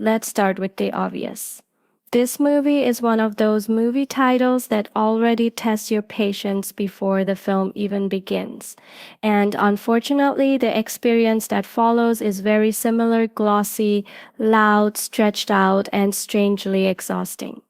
Let's start with the obvious. This movie is one of those movie titles that already tests your patience before the film even begins. And unfortunately, the experience that follows is very similar, glossy, loud, stretched out, and strangely exhausting.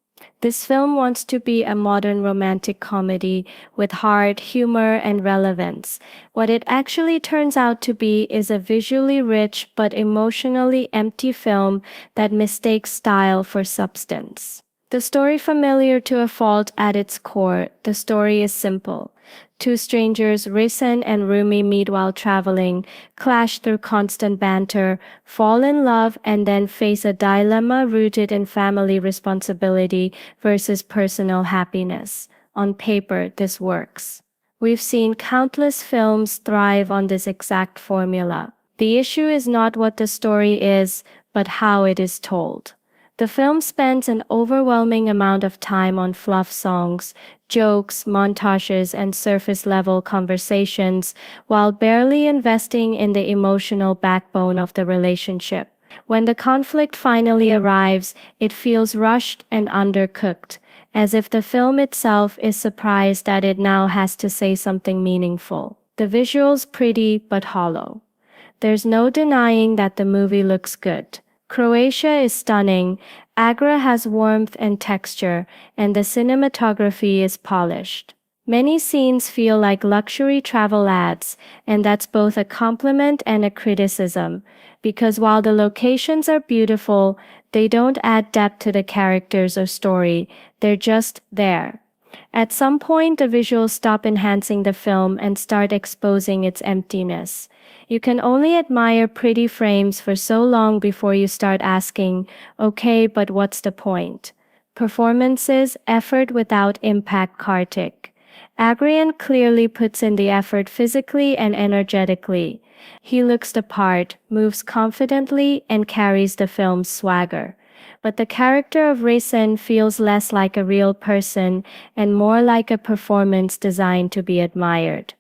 This film wants to be a modern romantic comedy with heart, humor, and relevance. What it actually turns out to be is a visually rich but emotionally empty film that mistakes style for substance. The story familiar to a fault at its core, the story is simple. Two strangers, Risen and Rumi, meet while traveling, clash through constant banter, fall in love, and then face a dilemma rooted in family responsibility versus personal happiness. On paper, this works. We've seen countless films thrive on this exact formula. The issue is not what the story is, but how it is told. The film spends an overwhelming amount of time on fluff songs, jokes, montages, and surface-level conversations, while barely investing in the emotional backbone of the relationship. When the conflict finally arrives, it feels rushed and undercooked, as if the film itself is surprised that it now has to say something meaningful. The visuals pretty but hollow. There's no denying that the movie looks good. Croatia is stunning, Agra has warmth and texture, and the cinematography is polished. Many scenes feel like luxury travel ads, and that's both a compliment and a criticism, because while the locations are beautiful, they don't add depth to the characters or story, they're just there. At some point, the visuals stop enhancing the film and start exposing its emptiness. You can only admire pretty frames for so long before you start asking, okay, but what's the point? Performances, effort without impact. Kartik. Aaryan clearly puts in the effort physically and energetically. He looks the part, moves confidently, and carries the film's swagger. But the character of Raisin feels less like a real person and more like a performance designed to be admired.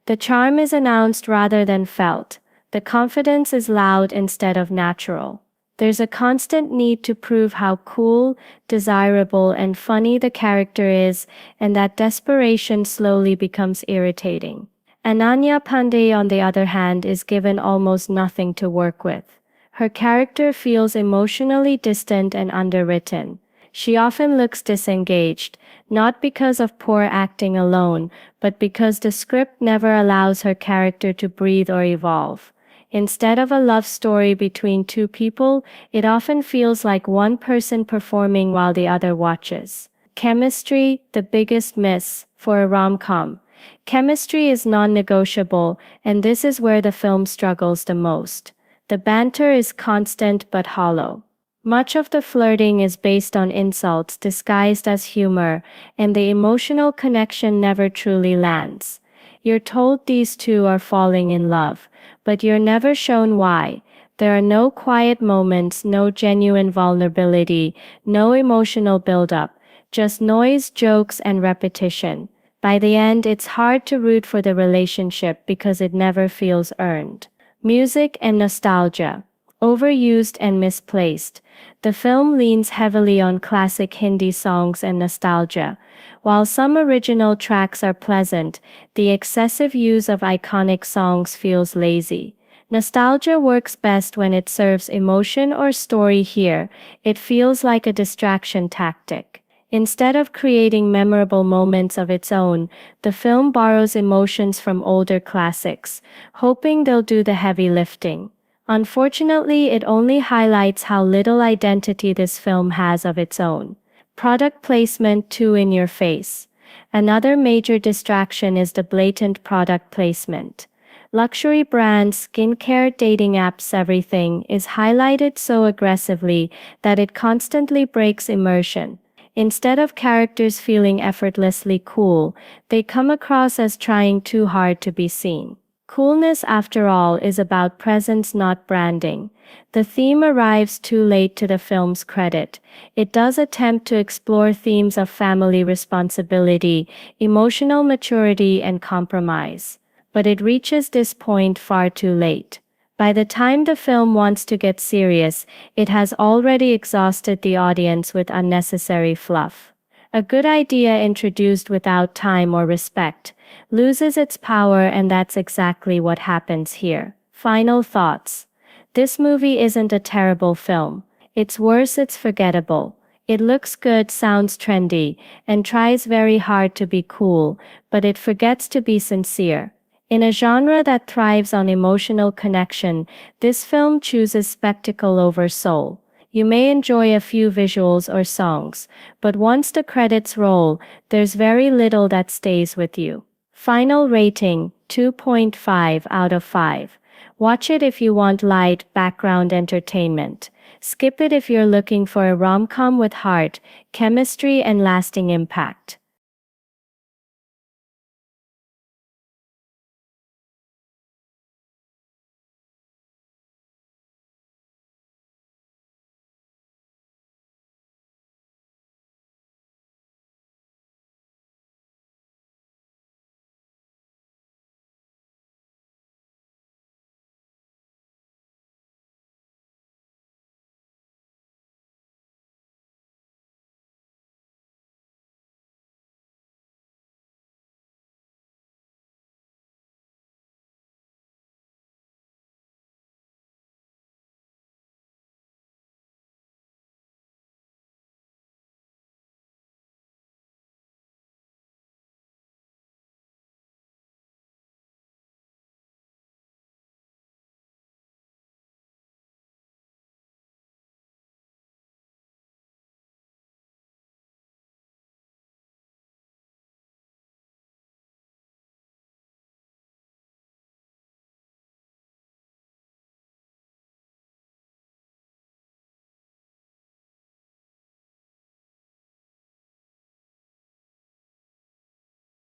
The charm is announced rather than felt. The confidence is loud instead of natural. There's a constant need to prove how cool, desirable, and funny the character is, and that desperation slowly becomes irritating. Ananyapanday, on the other hand, is given almost nothing to work with. Her character feels emotionally distant and underwritten. She often looks disengaged, not because of poor acting alone, but because the script never allows her character to breathe or evolve. Instead of a love story between two people, it often feels like one person performing while the other watches. Chemistry, the biggest miss for a rom-com. Chemistry is non-negotiable, and this is where the film struggles the most. The banter is constant but hollow. Much of the flirting is based on insults disguised as humor, and the emotional connection never truly lands. You're told these two are falling in love, but you're never shown why. There are no quiet moments, no genuine vulnerability, no emotional build-up, just noise, jokes, and repetition. By the end, it's hard to root for the relationship because it never feels earned. Music and nostalgia. Overused and misplaced. The film leans heavily on classic Hindi songs and nostalgia. While some original tracks are pleasant, the excessive use of iconic songs feels lazy. Nostalgia works best when it serves emotion or story. Here, it feels like a distraction tactic. Instead of creating memorable moments of its own, the film borrows emotions from older classics, hoping they'll do the heavy lifting. Unfortunately, it only highlights how little identity this film has of its own. Product placement too in your face. Another major distraction is the blatant product placement. Luxury brands, skincare, dating apps, everything is highlighted so aggressively that it constantly breaks immersion. Instead of characters feeling effortlessly cool, they come across as trying too hard to be seen. Coolness, after all, is about presence, not branding. The theme arrives too late to the film's credit. It does attempt to explore themes of family responsibility, emotional maturity, and compromise. But it reaches this point far too late. By the time the film wants to get serious, it has already exhausted the audience with unnecessary fluff. A good idea introduced without time or respect loses its power, and that's exactly what happens here. Final thoughts. This movie isn't a terrible film. It's worse, it's forgettable. It looks good, sounds trendy, and tries very hard to be cool, but it forgets to be sincere. In a genre that thrives on emotional connection, this film chooses spectacle over soul. You may enjoy a few visuals or songs, but once the credits roll, there's very little that stays with you. Final rating, 2.5 out of 5. Watch it if you want light, background entertainment. Skip it if you're looking for a rom-com with heart, chemistry, and lasting impact.